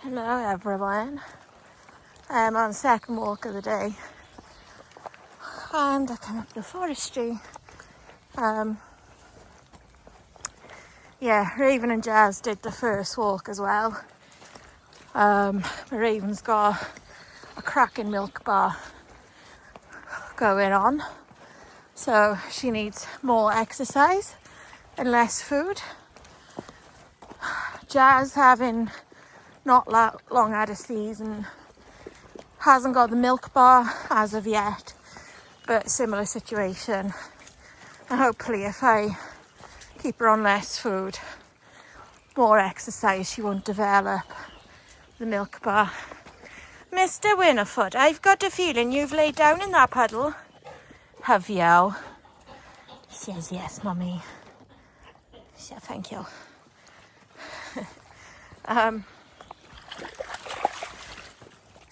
Hello everyone. I'm on the second walk of the day and I come up the forestry. Raven and Jazz did the first walk as well. Raven's got a cracking milk bar going on, so she needs more exercise and less food. Jazz, having not long had a season, hasn't got the milk bar as of yet, but similar situation. And hopefully if I keep her on less food, more exercise, she won't develop the milk bar. Mr. Winterfoot, I've got a feeling you've laid down in that puddle. Have you? He says yes, mummy. Yeah, thank you.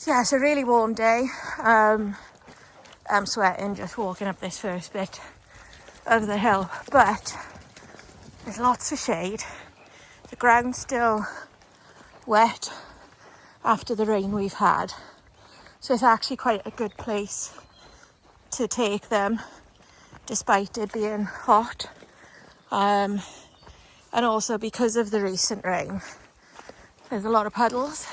Yeah, it's a really warm day. I'm sweating just walking up this first bit of the hill, but there's lots of shade. The ground's still wet after the rain we've had, so it's actually quite a good place to take them despite it being hot, and also because of the recent rain there's a lot of puddles.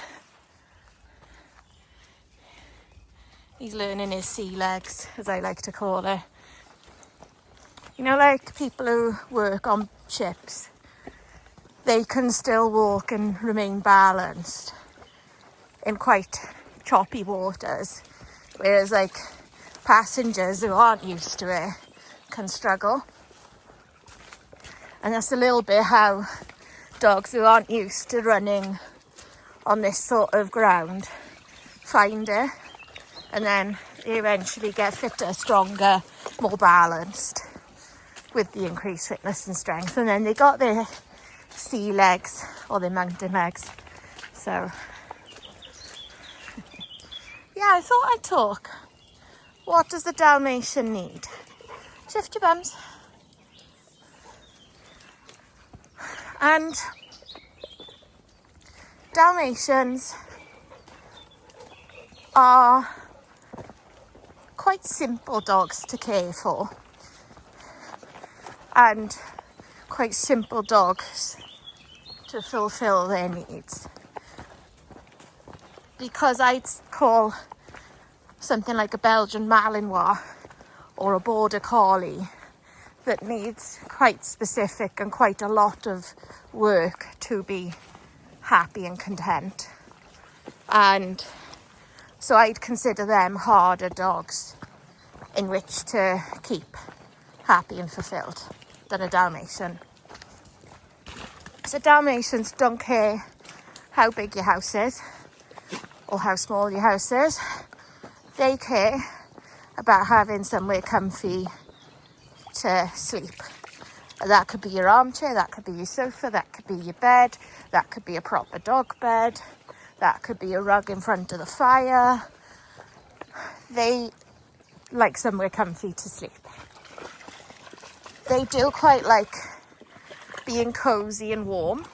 He's learning his sea legs, as I like to call it. You know, like people who work on ships, they can still walk and remain balanced in quite choppy waters, whereas like passengers who aren't used to it can struggle. And that's a little bit how dogs who aren't used to running on this sort of ground find it, and then they eventually get fitter, stronger, more balanced with the increased fitness and strength, and then they got their sea legs or their mountain legs. So yeah, I thought I'd talk. What does the Dalmatian need? Shift your bums. And Dalmatians are quite simple dogs to care for, and quite simple dogs to fulfill their needs, because I'd call something like a Belgian Malinois or a Border Collie that needs quite specific and quite a lot of work to be happy and content. And so I'd consider them harder dogs in which to keep happy and fulfilled than a Dalmatian. So Dalmatians don't care how big your house is or how small your house is. They care about having somewhere comfy to sleep. That could be your armchair, that could be your sofa, that could be your bed, that could be a proper dog bed, that could be a rug in front of the fire. They like somewhere comfy to sleep. They do quite like being cozy and warm.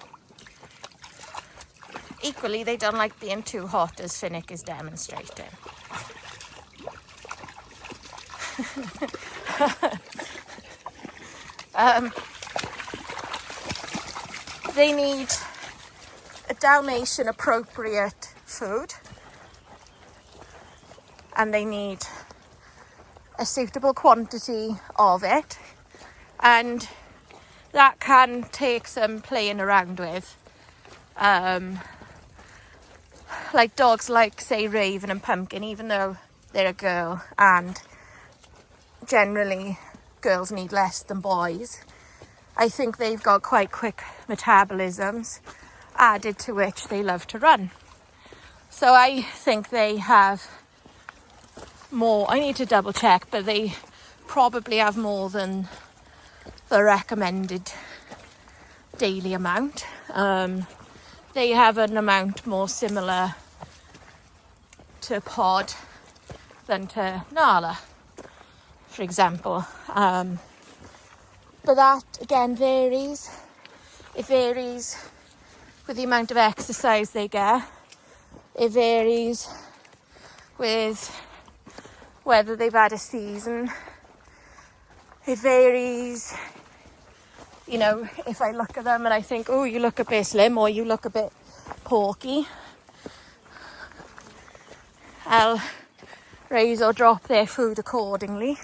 Equally, they don't like being too hot, as Finnick is demonstrating. They need a Dalmatian appropriate food, and they need a suitable quantity of it, and that can take some playing around with. Like dogs like, say, Raven and Pumpkin, even though they're a girl and generally girls need less than boys, I think they've got quite quick metabolisms, added to which they love to run. So I think they have more, I need to double check, but they probably have more than the recommended daily amount. They have an amount more similar to Pod than to Nala, for example. But that again varies. It varies with the amount of exercise they get, It varies with whether they've had a season. It varies, you know, if I look at them and I think, oh, you look a bit slim or you look a bit porky, I'll raise or drop their food accordingly.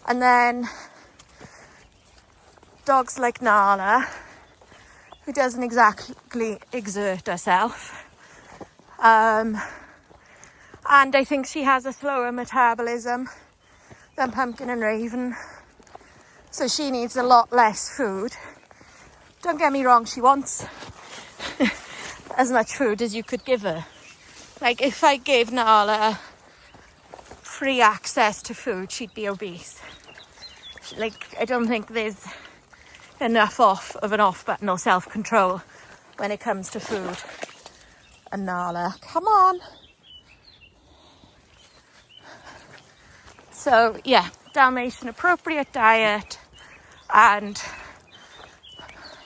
And then dogs like Nala, who doesn't exactly exert herself, and I think she has a slower metabolism than Pumpkin and Raven, so she needs a lot less food. Don't get me wrong, she wants as much food as you could give her. Like, if I gave Nala free access to food, she'd be obese. Like, I don't think there's enough of an off button or self-control when it comes to food. And Nala, come on. So yeah, Dalmatian appropriate diet, and,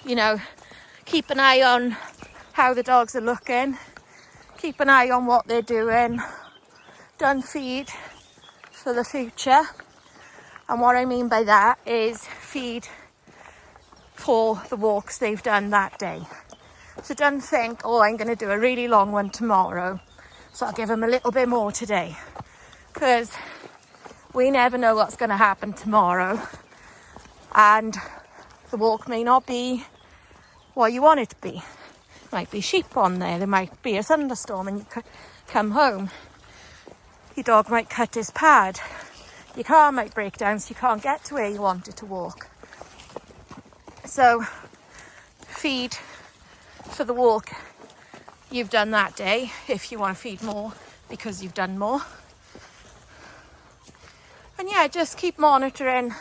you know, keep an eye on how the dogs are looking, keep an eye on what they're doing. Don't feed for the future. And what I mean by that is feed for the walks they've done that day. So don't think, oh, I'm going to do a really long one tomorrow, so I'll give them a little bit more today. Because we never know what's going to happen tomorrow. And the walk may not be what you want it to be. There might be sheep on there. There might be a thunderstorm and you come home. Your dog might cut his pad. Your car might break down so you can't get to where you wanted to walk. So feed for the walk you've done that day, if you want to feed more because you've done more. And yeah, just keep monitoring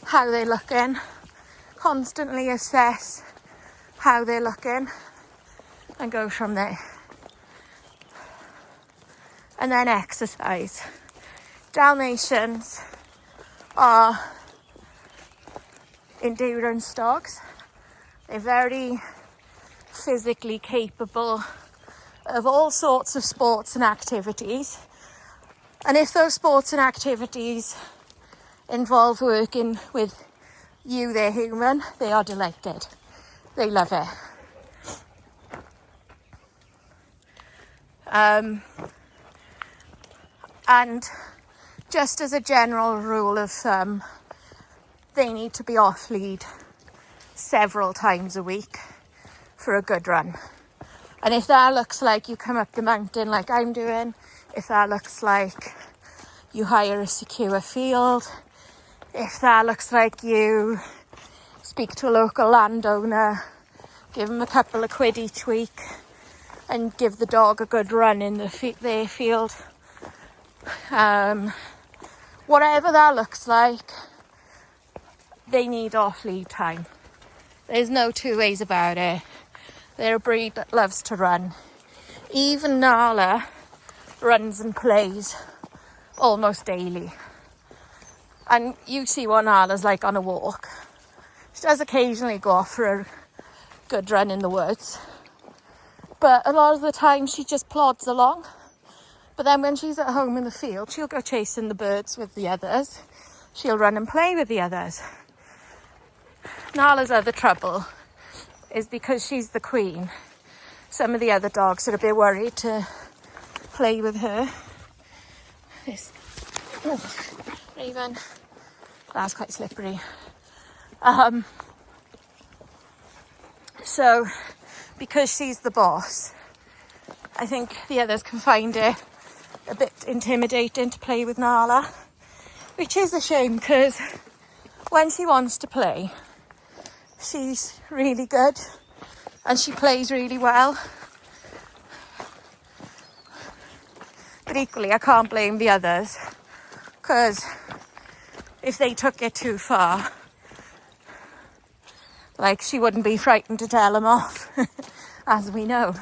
how they're looking, constantly assess how they're looking and go from there. And then exercise. Dalmatians are endurance dogs. They're very physically capable of all sorts of sports and activities. And if those sports and activities involve working with you, their human, they are delighted. They love it. And just as a general rule of thumb, they need to be off lead several times a week for a good run. And if that looks like you come up the mountain like I'm doing, if that looks like you hire a secure field, if that looks like you speak to a local landowner, give them a couple of quid each week and give the dog a good run in their field, whatever that looks like, they need off lead time. There's no two ways about it. They're a breed that loves to run. Even Nala runs and plays almost daily. And you see what Nala's like on a walk. She does occasionally go off for a good run in the woods. But a lot of the time she just plods along. But then when she's at home in the field, she'll go chasing the birds with the others. She'll run and play with the others. Nala's other trouble is because she's the queen. Some of the other dogs are a bit worried to play with her. This Raven, that's quite slippery. So because she's the boss, I think the others can find it a bit intimidating to play with Nala, which is a shame because when she wants to play, she's really good and she plays really well. But equally, I can't blame the others, because if they took it too far, like, she wouldn't be frightened to tell them off, as we know.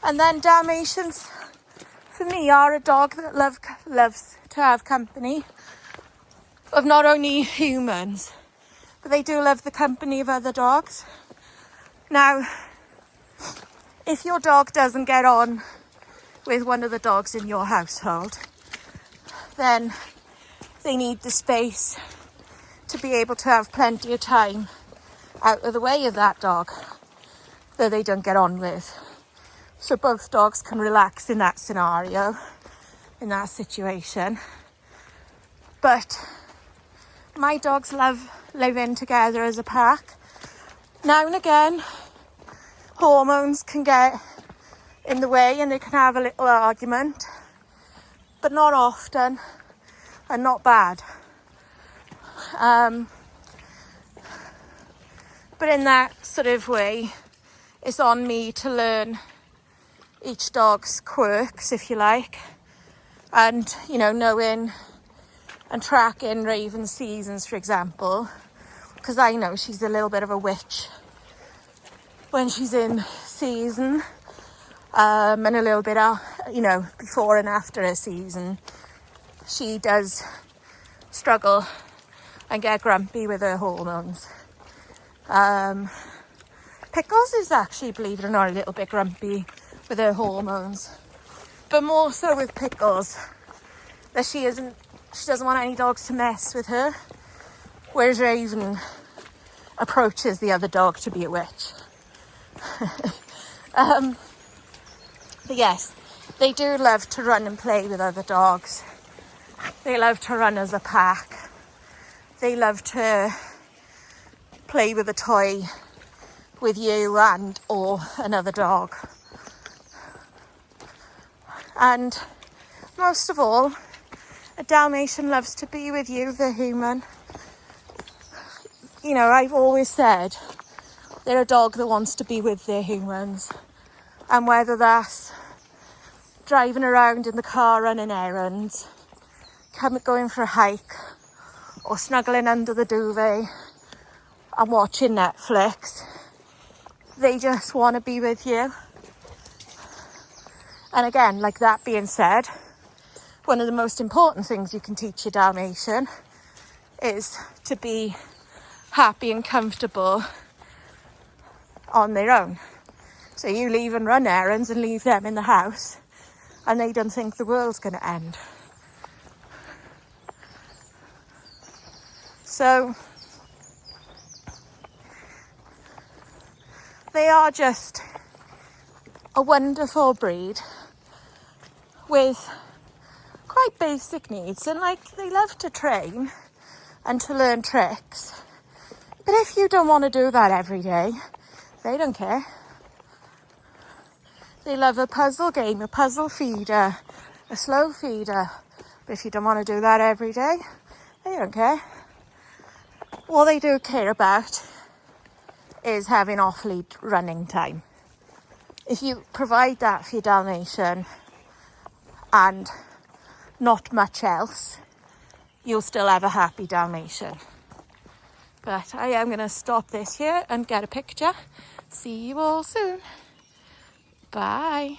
And then Dalmatians, for me, are a dog that loves to have company of not only humans, but they do love the company of other dogs. Now, if your dog doesn't get on with one of the dogs in your household, then they need the space to be able to have plenty of time out of the way of that dog that they don't get on with. So both dogs can relax in that scenario, in that situation. But my dogs love living together as a pack. Now and again, hormones can get in the way and they can have a little argument, but not often and not bad. But in that sort of way, it's on me to learn each dog's quirks, if you like, and, you know, knowing and tracking Raven's seasons, for example, because I know she's a little bit of a witch when she's in season, and a little bit, you know, before and after a season. She does struggle and get grumpy with her hormones. Pickles is actually, believe it or not, a little bit grumpy with her hormones, but more so with Pickles, that she doesn't want any dogs to mess with her, whereas Raven approaches the other dog to be a witch. But yes, they do love to run and play with other dogs. They love to run as a pack. They love to play with a toy with you and or another dog. And most of all, a Dalmatian loves to be with you, the human. You know, I've always said they're a dog that wants to be with their humans. And whether that's driving around in the car running errands, going for a hike, or snuggling under the duvet and watching Netflix, they just want to be with you. And again, like that being said, one of the most important things you can teach your Dalmatian is to be happy and comfortable on their own. So you leave and run errands and leave them in the house and they don't think the world's going to end. So they are just a wonderful breed with quite basic needs, and like they love to train and to learn tricks. But if you don't want to do that every day, they don't care. They love a puzzle game, a puzzle feeder, a slow feeder. But if you don't want to do that every day, they don't care. All they do care about is having off-lead running time. If you provide that for your Dalmatian and not much else, you'll still have a happy Dalmatian. But I am going to stop this here and get a picture. See you all soon. Bye.